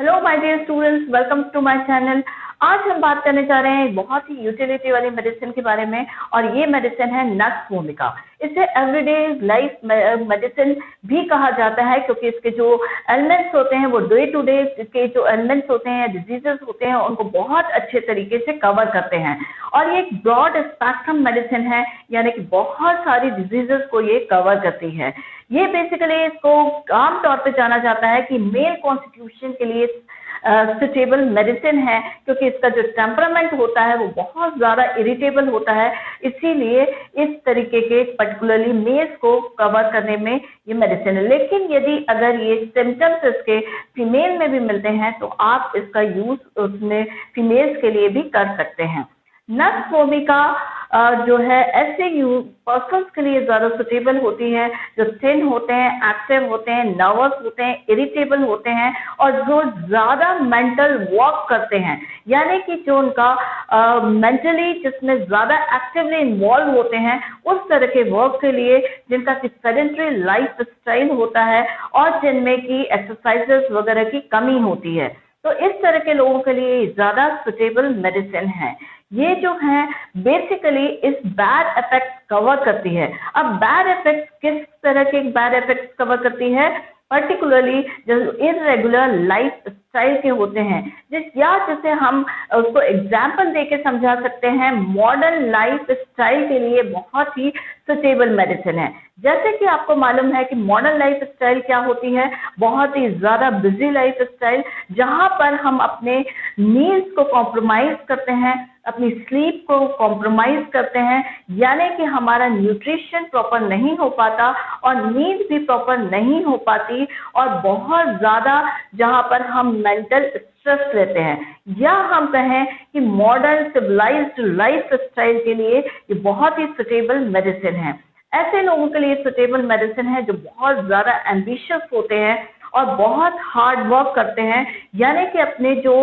Hello my dear students, welcome to my channel. आज हम बात करने जा रहे हैं एक बहुत ही यूटिलिटी वाली मेडिसिन के बारे में और ये मेडिसिन है नक्स वोमिका। इसे एवरीडे लाइफ मेडिसिन भी कहा जाता है क्योंकि इसके जो एलिमेंट्स होते हैं वो डे टू डे के जो एलिमेंट्स होते हैं, डिजीजेस होते हैं, उनको बहुत अच्छे तरीके से कवर करते हैं और ये एक ब्रॉड स्पेक्ट्रम मेडिसिन है, यानी कि बहुत सारी डिजीजेस को ये कवर करती है। ये बेसिकली इसको आमतौर पे जाना जाता है कि मेल कॉन्स्टिट्यूशन के लिए सुटेबल मेडिसिन है क्योंकि इसका जो टेम्परामेंट होता है वो बहुत ज़्यादा इरिटेबल होता है, इसीलिए इस तरीके के पर्टिकुलरली मेल्स को कवर करने में ये मेडिसिन है। लेकिन यदि अगर ये सिम्टम्स इसके फीमेल में भी मिलते हैं तो आप इसका यूज उसमें फीमेल्स के लिए भी कर सकते हैं। नक्स वोमिका जो है ऐसे पर्सन्स के लिए ज़्यादा सुटेबल होती है जो थिन होते हैं, एक्टिव होते हैं, नर्वस होते हैं, इरिटेबल होते हैं और जो ज़्यादा मेंटल वर्क करते हैं, यानी कि जो उनका मेंटली जिसमें ज़्यादा एक्टिवली इन्वॉल्व होते हैं उस तरह के वर्क के लिए, जिनका कि सेडेंटरी लाइफ स्टाइल होता है और जिनमें की एक्सरसाइजेस वगैरह की कमी होती है, तो इस तरह के लोगों के लिए ज़्यादा सुटेबल मेडिसिन है। ये जो है बेसिकली इस बैड इफेक्ट कवर करती है। अब बैड इफेक्ट किस तरह के बैड इफेक्ट कवर करती है? पर्टिकुलरली जो इरेगुलर लाइफ स्टाइल के होते हैं, जैसे हम उसको एग्जाम्पल देके समझा सकते हैं, मॉडर्न लाइफ स्टाइल के लिए बहुत ही सुटेबल मेडिसिन है। जैसे कि आपको मालूम है कि मॉडर्न लाइफ स्टाइल क्या होती है, बहुत ही ज़्यादा बिजी लाइफ स्टाइल जहाँ पर हम अपने नीड्स को कॉम्प्रोमाइज करते हैं, अपनी स्लीप को कॉम्प्रोमाइज करते हैं, यानी कि हमारा न्यूट्रिशन प्रॉपर नहीं हो पाता और नींद भी प्रॉपर नहीं हो पाती और बहुत ज़्यादा जहाँ पर हम मेंटल स्ट्रेस लेते हैं, या हम कहें कि मॉडर्न सिविलाइज्ड लाइफ स्टाइल के लिए ये बहुत ही सुटेबल मेडिसिन है। ऐसे लोगों के लिए सुटेबल मेडिसिन है जो बहुत ज़्यादा एम्बिशियस होते हैं और बहुत हार्ड वर्क करते हैं, यानी कि अपने जो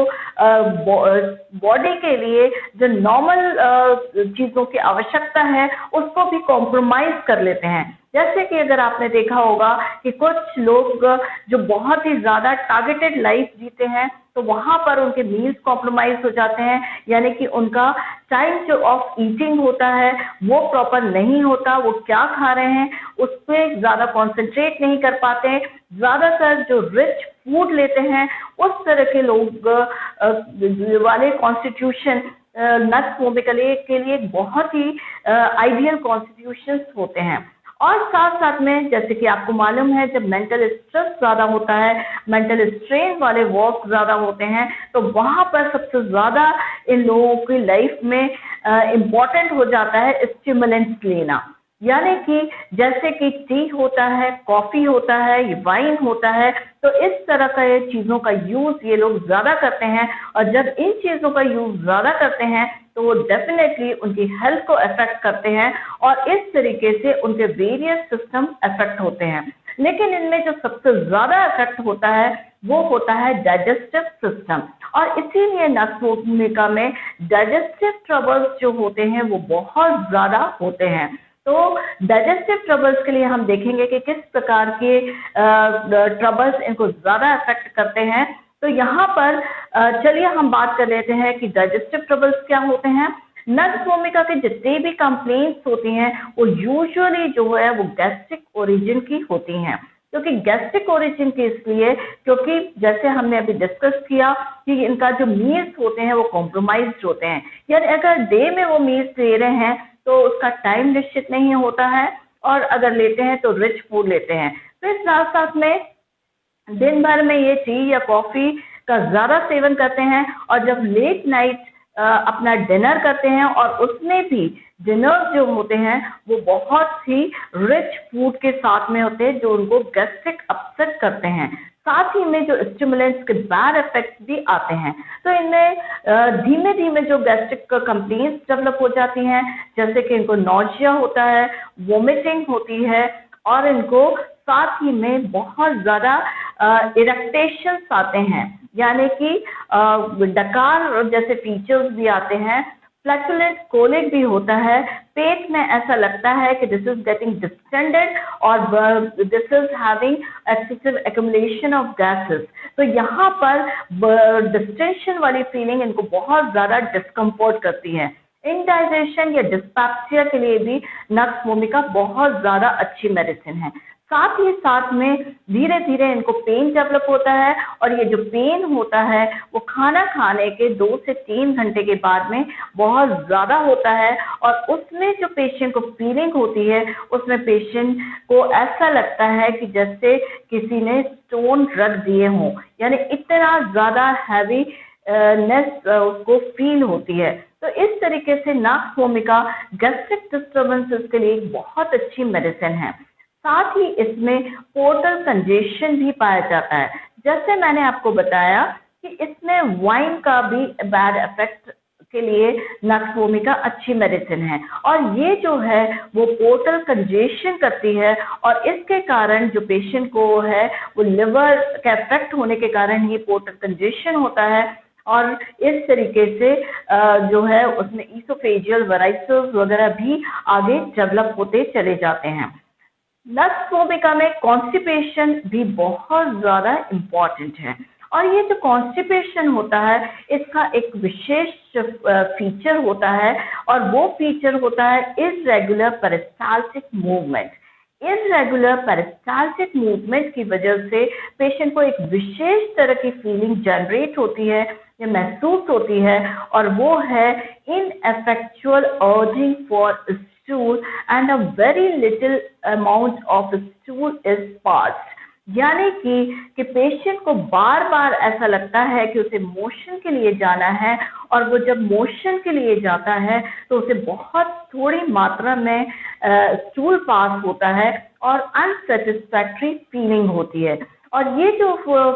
बॉडी के लिए जो नॉर्मल चीज़ों की आवश्यकता है उसको भी कॉम्प्रोमाइज कर लेते हैं। जैसे कि अगर आपने देखा होगा कि कुछ लोग जो बहुत ही ज़्यादा टारगेटेड लाइफ जीते हैं तो वहाँ पर उनके मील्स कॉम्प्रोमाइज हो जाते हैं, यानी कि उनका टाइम जो ऑफ ईटिंग होता है वो प्रॉपर नहीं होता, वो क्या खा रहे हैं उस पर ज़्यादा कॉन्सेंट्रेट नहीं कर पाते, ज़्यादातर जो रिच फूड लेते हैं उस तरह के लोग वाले कॉन्स्टिट्यूशन नक्स वोमिका के लिए बहुत ही आइडियल कॉन्स्टिट्यूशंस होते हैं। और साथ साथ में जैसे कि आपको मालूम है जब मेंटल स्ट्रेस ज़्यादा होता है, मेंटल स्ट्रेन वाले वर्क ज़्यादा होते हैं, तो वहाँ पर सबसे ज़्यादा इन लोगों की लाइफ में इम्पॉर्टेंट हो जाता है स्टिमुलेंट्स लेना, यानी कि जैसे कि टी होता है, कॉफ़ी होता है, वाइन होता है, तो इस तरह का ये चीज़ों का यूज़ ये लोग ज़्यादा करते हैं और जब इन चीज़ों का यूज़ ज़्यादा करते हैं तो वो डेफिनेटली उनकी हेल्थ को अफेक्ट करते हैं और इस तरीके से उनके वेरियस सिस्टम अफेक्ट होते हैं। लेकिन इनमें जो सबसे ज़्यादा अफेक्ट होता है वो होता है डाइजेस्टिव सिस्टम और इसीलिए नक्स वोमिका में डाइजेस्टिव ट्रबल्स जो होते हैं वो बहुत ज़्यादा होते हैं। तो डाइजेस्टिव ट्रबल्स के लिए हम देखेंगे कि किस प्रकार के ट्रबल्स इनको ज़्यादा अफेक्ट करते हैं। तो यहाँ पर चलिए हम बात कर लेते हैं कि डाइजेस्टिव ट्रबल्स क्या होते हैं। नक्स वोमिका के जितनी भी कंप्लेंट्स होती हैं वो यूजुअली जो है वो गैस्ट्रिक ओरिजिन की होती हैं, क्योंकि गैस्ट्रिक ओरिजिन की इसलिए क्योंकि जैसे हमने अभी डिस्कस किया कि इनका जो मील्स होते हैं वो कॉम्प्रोमाइज्ड होते हैं, यानी अगर डे में वो मील्स ले रहे हैं तो उसका टाइम निश्चित नहीं होता है और अगर लेते हैं तो रिच फूड लेते हैं। तो इस साथ साथ में दिन भर में ये टी या कॉफ़ी का ज़्यादा सेवन करते हैं और जब लेट नाइट अपना डिनर करते हैं और उसमें भी डिनर जो होते हैं वो बहुत ही रिच फूड के साथ में होते हैं जो उनको गैस्ट्रिक अपसेट करते हैं, साथ ही में जो स्टिमुलेंट्स के बैड इफेक्ट्स भी आते हैं। तो इनमें धीमे धीमे जो गैस्ट्रिक कंप्लेंट्स डेवलप हो जाती हैं, जैसे कि इनको नॉजिया होता है, वोमिटिंग होती है और इनको साथ ही में बहुत ज़्यादा इरिटेशंस आते हैं, यानी कि डकार जैसे फीचर्स भी आते हैं, फ्लैटुलेंट कोलिक भी होता है, पेट में ऐसा लगता है कि दिस इज गेटिंग डिस्टेंडेड और this is having excessive accumulation of gases. तो यहाँ पर डिस्टेंशन वाली फीलिंग इनको बहुत ज्यादा डिस्कम्फर्ट करती है। इंडाइजेशन या डिस्पेप्सिया के लिए भी नक्स वोमिका बहुत ज्यादा अच्छी मेडिसिन है। साथ ही साथ में धीरे धीरे इनको पेन डेवलप होता है, और ये जो पेन होता है वो खाना खाने के 2 से 3 घंटे के बाद में बहुत ज्यादा होता है, और उसमें जो पेशेंट को फीलिंग होती है उसमें पेशेंट को ऐसा लगता है कि जैसे किसी ने स्टोन रख दिए हों, यानी इतना ज्यादा हैवी नेस उसको फील होती है। तो इस तरीके से नक्स वोमिका गैस्ट्रिक डिस्टर्बेंसेस के लिए एक बहुत अच्छी मेडिसिन है। साथ ही इसमें पोर्टल कंजेशन भी पाया जाता है। जैसे मैंने आपको बताया कि इसमें वाइन का भी बैड इफेक्ट के लिए नक्स वोमिका अच्छी मेडिसिन है, और ये जो है वो पोर्टल कंजेशन करती है, और इसके कारण जो पेशेंट को है वो लिवर का इफेक्ट होने के कारण ही पोर्टल कंजेशन होता है, और इस तरीके से जो है उसमें ईसोफेजियल वेराइसेस वगैरह भी आगे डेवलप होते चले जाते हैं। नक्स वोमिका में कॉन्स्टिपेशन भी बहुत ज्यादा इम्पॉर्टेंट है, और ये जो कॉन्स्टिपेशन होता है इसका एक विशेष फीचर होता है, और वो फीचर होता है irregular peristaltic movement. Irregular peristaltic movement की वजह से पेशेंट को एक विशेष तरह की फीलिंग जनरेट होती है या महसूस होती है, और वो है ineffectual urging for stool and a very little amount of stool is passed। यानी कि पेशेंट को बार बार ऐसा लगता है कि उसे मोशन के लिए जाना है, और वो जब मोशन के लिए जाता है तो उसे बहुत थोड़ी मात्रा में स्टूल पास होता है, और अनसेटिस्फैक्ट्री फीलिंग होती है। और ये जो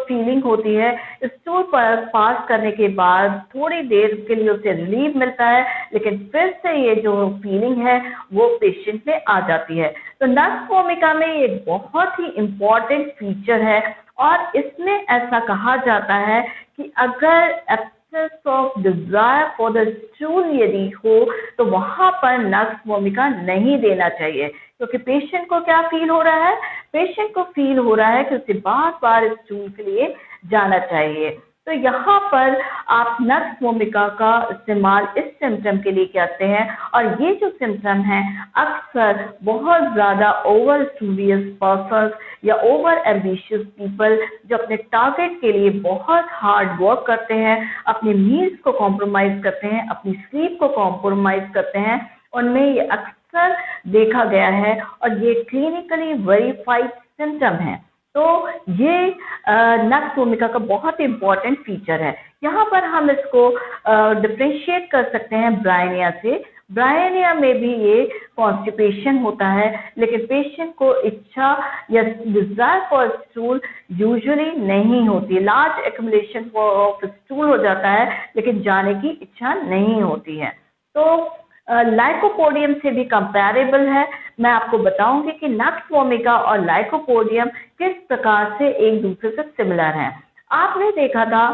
फीलिंग होती है स्टूल पास करने के बाद थोड़ी देर के लिए उसे रिलीफ मिलता है, लेकिन फिर से ये जो फीलिंग है वो पेशेंट में आ जाती है। तो नक्स वोमिका में ये बहुत ही इम्पोर्टेंट फीचर है, और इसमें ऐसा कहा जाता है कि अगर absence of desire for the stool यदि हो तो वहां पर नक्स वोमिका नहीं देना चाहिए, क्योंकि पेशेंट को क्या फील हो रहा है, पेशेंट को फील हो रहा है कि उसे बार बार स्टूल के लिए जाना चाहिए। तो यहाँ पर आप नक्स वोमिका का इस्तेमाल इस सिम्टम के लिए करते हैं, और ये जो सिम्टम है अक्सर बहुत ज्यादा ओवर स्टूडियस पर्सन या ओवर एम्बिशियस पीपल जो अपने टारगेट के लिए बहुत हार्ड वर्क करते हैं, अपने मील्स को कॉम्प्रोमाइज करते हैं, अपनी स्लीप को कॉम्प्रोमाइज करते हैं, उनमें ये अक्सर देखा गया है, और ये क्लिनिकली वेरीफाइड सिम्टम है। तो ये नक्स वोमिका का बहुत इंपॉर्टेंट फीचर है। यहाँ पर हम इसको डिफ्रेंशिएट कर सकते हैं ब्रायनिया से। ब्रायनिया में भी ये कॉन्स्टिपेशन होता है, लेकिन पेशेंट को इच्छा या डिजायर फॉर स्टूल यूजुअली नहीं होती। लार्ज एक्युमुलेशन ऑफ स्टूल हो जाता है, लेकिन जाने की इच्छा नहीं होती है। तो लाइकोपोडियम से भी कंपैरेबल है। मैं आपको बताऊंगी कि नक्स वोमिका और लाइकोपोडियम किस प्रकार से एक दूसरे से सिमिलर हैं। आपने देखा था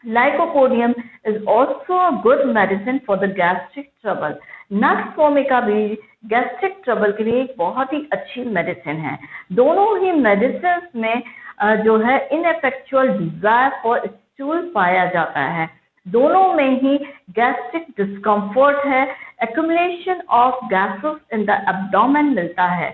lycopodium is also a good medicine for the gastric trouble. Nux vomica भी गैस्ट्रिक ट्रबल के लिए एक बहुत ही अच्छी मेडिसिन है। दोनों ही मेडिसिन में जो है इनएफेक्चुअल डिजायर फॉर स्टूल पाया जाता है। दोनों में ही गैस्ट्रिक डिस्कम्फर्ट है, accumulation of gases in the abdomen मिलता है।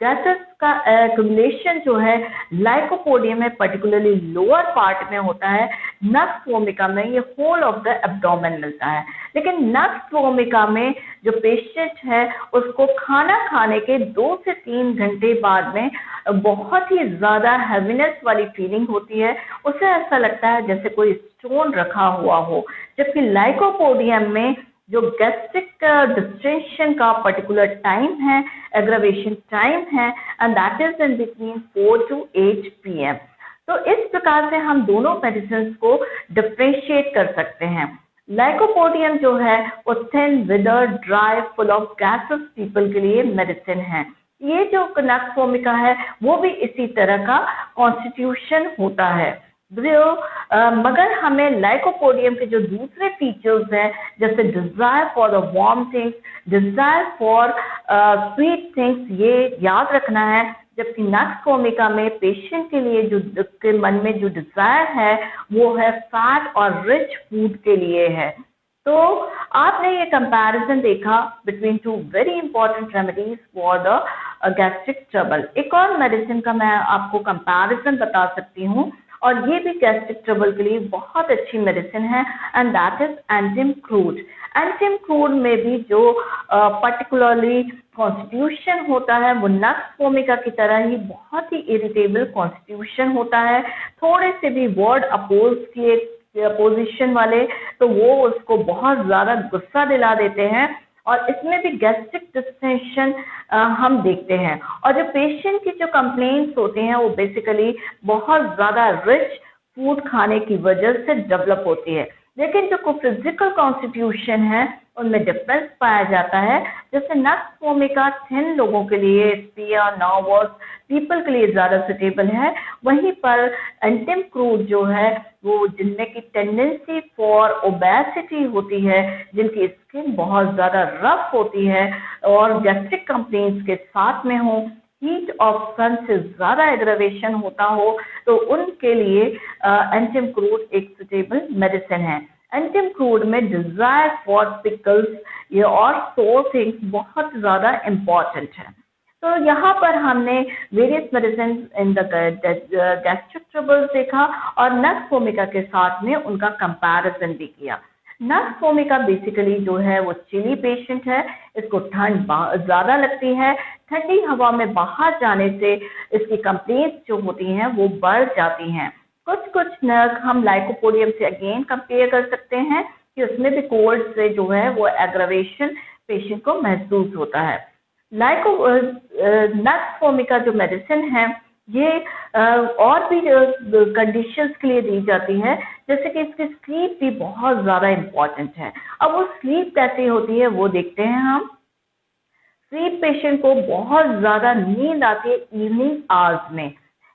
गैसेस का एक्युमुलेशन जो है लाइकोपोडियम में पर्टिकुलरली लोअर पार्ट में होता है, नक्स वोमिका में ये होल ऑफ द एब्डोमेन मिलता है। लेकिन नक्स वोमिका में जो पेशेंट है उसको खाना खाने के 2 से 3 घंटे बाद में बहुत ही ज्यादा हैवीनेस वाली फीलिंग होती है, उसे ऐसा लगता है जैसे कोई स्टोन रखा हुआ हो। जबकि लाइकोपोडियम में जो गैस्ट्रिक डिस्टेंशन का पर्टिकुलर टाइम है, एग्रावेशन टाइम है, and that is in between 4 to 8 PM। तो इस प्रकार से हम दोनों मेडिसिन को डिफ्रेंशिएट कर सकते हैं। लाइकोपोडियम जो है वो thin, withered, dry, full of gases people के लिए मेडिसिन है। ये जो नक्स वोमिका है वो भी इसी तरह का कॉन्स्टिट्यूशन होता है। मगर हमें लाइकोपोडियम के जो दूसरे फीचर्स हैं, जैसे desire for the warm things, desire for sweet things, ये याद रखना है। जबकि नक्स वोमिका में पेशेंट के लिए जो के मन में जो डिजायर है वो है फैट और रिच फूड के लिए है। तो आपने ये कंपैरिजन देखा between two very important remedies for the gastric trouble. एक और मेडिसिन का मैं आपको कंपैरिजन बता सकती हूँ और ये भी गैस्ट्रिक ट्रबल के लिए बहुत अच्छी मेडिसिन है and that is antim crud. Antim crud में भी जो पर्टिकुलरली कॉन्स्टिट्यूशन होता है वो नक्स वोमिका की तरह ही बहुत ही इरिटेबल कॉन्स्टिट्यूशन होता है। थोड़े से भी वर्ड अपोज किए अपोजिशन वाले तो वो उसको बहुत ज्यादा गुस्सा दिला देते हैं और इसमें भी गैस्ट्रिक डिस्टेंशन हम देखते हैं। और जो पेशेंट की जो कंप्लेंट्स होते हैं वो बेसिकली बहुत ज्यादा रिच फूड खाने की वजह से डेवलप होती है। लेकिन जो फिजिकल कॉन्स्टिट्यूशन है उनमें डिफरेंस पाया जाता है। जैसे नक्स वोमिका थिन लोगों के लिए, स्पियर, नर्वस पीपल के लिए ज्यादा सुटेबल है, वहीं पर एंटिम क्रूड जो है वो जिनमें की टेंडेंसी फॉर ओबेसिटी होती है, जिनकी स्किन बहुत ज्यादा रफ होती है और गैस्ट्रिक कंप्लेंट्स के साथ में हो, हीट ऑफ सन से ज्यादा एग्रावेशन होता हो, तो उनके लिए एंटिम क्रूड एक सुटेबल मेडिसिन है। एंटिम क्रूड में डिजायर फॉर पिकल्स ये और सोर थिंग्स बहुत ज्यादा इम्पोर्टेंट है। तो यहाँ पर हमने various medicine in the gastric trouble देखा और नक्स वोमिका के साथ में उनका कंपैरिजन भी किया। नक्स वोमिका बेसिकली जो है वो चिली पेशेंट है, इसको ठंड ज्यादा लगती है, ठंडी हवा में बाहर जाने से इसकी कंप्लेंट्स जो होती हैं वो बढ़ जाती हैं। कुछ नर्व हम लाइकोपोडियम से अगेन कंपेयर कर सकते हैं कि उसमें भी कोल्ड से जो है वो एग्रावेशन पेशेंट को महसूस होता है। नक्स वोमिका जो मेडिसिन है ये और भी कंडीशंस के लिए दी जाती है, जैसे कि इसकी स्लीप भी बहुत ज्यादा इम्पोर्टेंट है। अब वो स्लीप कैसी होती है वो देखते हैं हम। स्लीप पेशेंट को बहुत ज्यादा नींद आती है इवनिंग आवर्स में।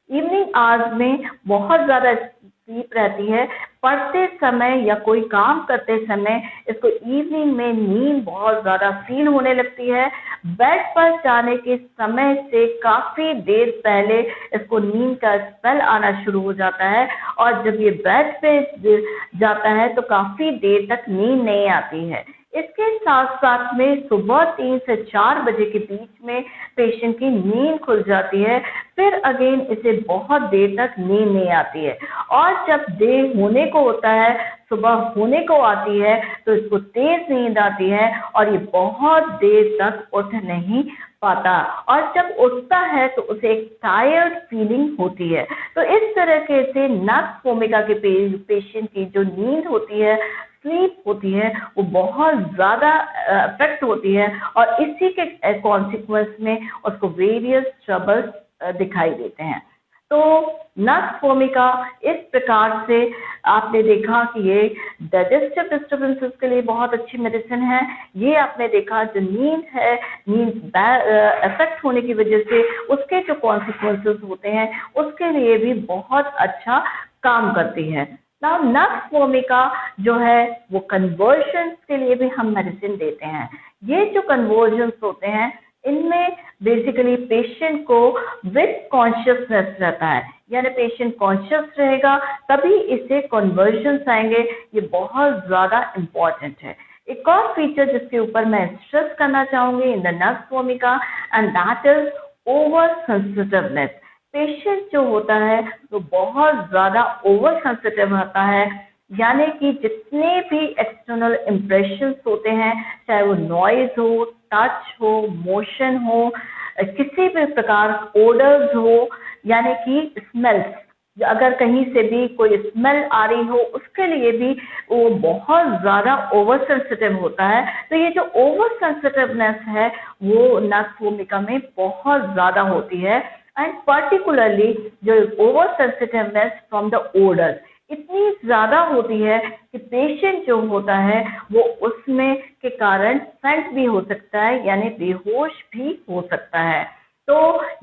इवनिंग आवर्स में बहुत ज्यादा स्लीप रहती है। पढ़ते समय या कोई काम करते समय इसको इवनिंग में नींद बहुत ज्यादा फील होने लगती है। बेड पर जाने के समय से काफी देर पहले इसको नींद का स्पेल आना शुरू हो जाता है और जब ये बेड पे जाता है तो काफी देर तक नींद नहीं आती है। इसके साथ साथ में सुबह 3 से 4 बजे के बीच में पेशेंट की नींद खुल जाती है, फिर अगेन इसे बहुत देर तक नींद नहीं आती है और जब देर होने को होता है, सुबह होने को आती है तो इसको तेज नींद आती है और ये बहुत देर तक उठ नहीं पाता और जब उठता है तो उसे एक टायर्ड फीलिंग होती है। तो इस तरह के से नक्स वोमिका के पेशेंट की जो नींद होती है, स्लीप होती है, वो बहुत ज्यादा अफेक्ट होती है और इसी के कॉन्सिक्वेंस में उसको वेरियस ट्रबल्स दिखाई देते हैं। तो नक्स वोमिका इस प्रकार से आपने देखा कि ये डाइजेस्टिव डिस्टर्बेंसेस के लिए बहुत अच्छी मेडिसिन है। ये आपने देखा जो नींद है, नींद अफेक्ट होने की वजह से उसके जो कॉन्सिक्वेंसेस होते हैं उसके लिए भी बहुत अच्छा काम करती है। नाउ नक्स वोमिका जो है वो कन्वर्जन्स के लिए भी हम मेडिसिन देते हैं। ये जो कन्वर्जन्स होते हैं इनमें बेसिकली पेशेंट को विद कॉन्शियसनेस रहता है, यानी पेशेंट कॉन्शियस रहेगा तभी इसे कन्वर्जन्स आएंगे। ये बहुत ज्यादा इम्पोर्टेंट है। एक और फीचर जिसके ऊपर मैं स्ट्रेस करना चाहूंगी in the nux vomica and that is over sensitiveness. Patient जो होता है वो बहुत ज्यादा ओवर सेंसिटिव होता है, यानी कि जितने भी एक्सटर्नल इम्प्रेशंस होते हैं, चाहे वो नॉइज हो, टच हो, मोशन हो, किसी भी प्रकार ओडर्स हो, यानी कि स्मेल्स, अगर कहीं से भी कोई स्मेल आ रही हो उसके लिए भी वो बहुत ज्यादा ओवर सेंसिटिव होता है। तो ये जो ओवर सेंसिटिवनेस है वो नक्स वोमिका में बहुत ज्यादा होती है एंड पर्टिकुलरली जो over sensitiveness from the odour इतनी ज्यादा होती है कि पेशेंट जो होता है वो उसमें के कारण फेंट भी हो सकता है, यानी बेहोश भी हो सकता है। तो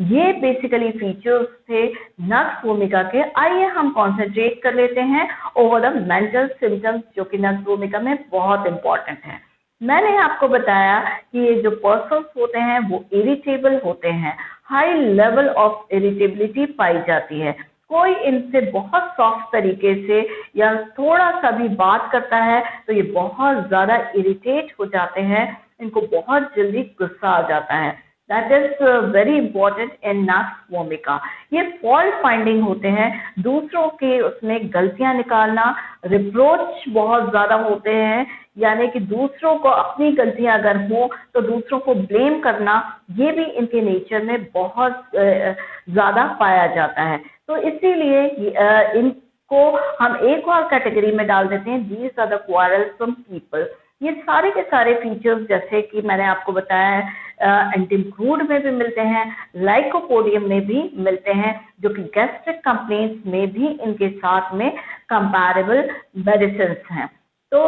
ये बेसिकली फीचर्स थे नक्स वोमिका के। आइए हम कॉन्सेंट्रेट कर लेते हैं ओवर द मेंटल सिम्टम्स जो कि नक्स वोमिका में बहुत इंपॉर्टेंट है। मैंने आपको बताया कि ये जो पर्सन्स होते हैं वो इरिटेबल होते हैं, हाई लेवल ऑफ इरिटेबिलिटी पाई जाती है। कोई इनसे बहुत सॉफ्ट तरीके से या थोड़ा सा भी बात करता है तो ये बहुत ज्यादा इरिटेट हो जाते हैं, इनको बहुत जल्दी गुस्सा आ जाता है। That is very important in nux vomica. ये फॉल्ट फाइंडिंग होते हैं, दूसरों के उसमें गलतियां निकालना, रिप्रोच बहुत ज्यादा होते हैं, यानी कि दूसरों को अपनी गलतियां अगर हो तो दूसरों को ब्लेम करना, ये भी इनके नेचर में बहुत ज्यादा पाया जाता है। तो इसीलिए इनको हम एक और कैटेगरी में डाल देते हैं, दीज आर द क्वारलसम पीपल। ये सारे के सारे फीचर्स जैसे कि मैंने आपको बताया है एंटीम्क्रूड में भी मिलते हैं, लाइकोपोडियम में भी मिलते हैं, जो कि गैस्ट्रिक कंप्लेंट्स में भी इनके साथ में कंपैरेबल मेडिसिन हैं। तो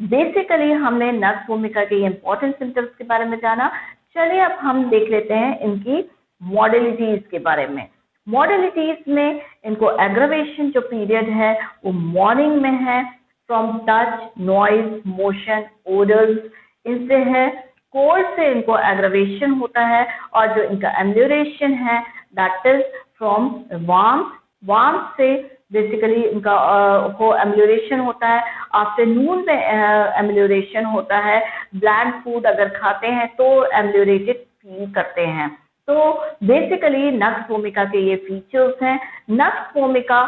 बेसिकली हमने नक्स वोमिका के इंपॉर्टेंट सिम्टम्स के बारे में जाना। चलिए अब हम देख लेते हैं इनकी मॉडलिटीज के बारे में। मॉडलिटीज में इनको एग्रावेशन जो पीरियड है वो मॉर्निंग में है, from touch, noise, motion, odours, इनसे है। कोल्ड से इनको एग्रावेशन होता है, और जो इनका एम्यूरेशन है दैट इज फ्रॉम वार्म से बेसिकली इनका को एम्यूरेशन होता है। आफ्टरनून में एम्यूरेशन होता है, ब्लैंड फूड अगर खाते हैं तो एम्यूरेटेड फील करते हैं। तो बेसिकली नक्स वोमिका के ये फीचर्स हैं। नक्स वोमिका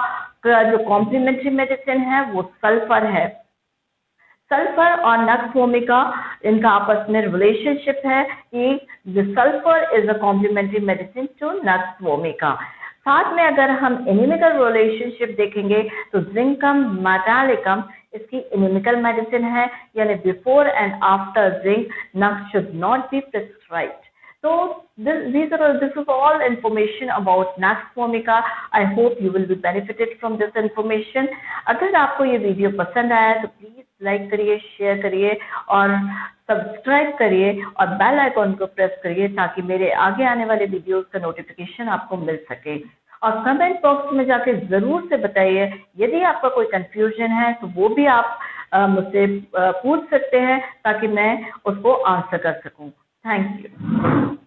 का जो कॉम्प्लीमेंट्री मेडिसिन है वो सल्फर है। सल्फर और नक्स वोमिका इनका आपस में रिलेशनशिप है कि sulphur is a complementary medicine to nux vomica. साथ में अगर हम इनिमिकल रिलेशनशिप देखेंगे तो जिंकम मेटालिकम इसकी इनिमिकल मेडिसिन है, यानी before and after zinc nux should not be prescribed. So this is all information about nux vomica. I hope you will be benefited from this information. अगर आपको ये video पसंद आया तो please like करिए, share करिए और सब्सक्राइब करिए और बेल आइकॉन को प्रेस करिए ताकि मेरे आगे आने वाले वीडियोस का नोटिफिकेशन आपको मिल सके। और कमेंट बॉक्स में जाके जरूर से बताइए यदि आपका कोई कंफ्यूजन है तो वो भी आप मुझसे पूछ सकते हैं ताकि मैं उसको आंसर कर सकूं। Thank you.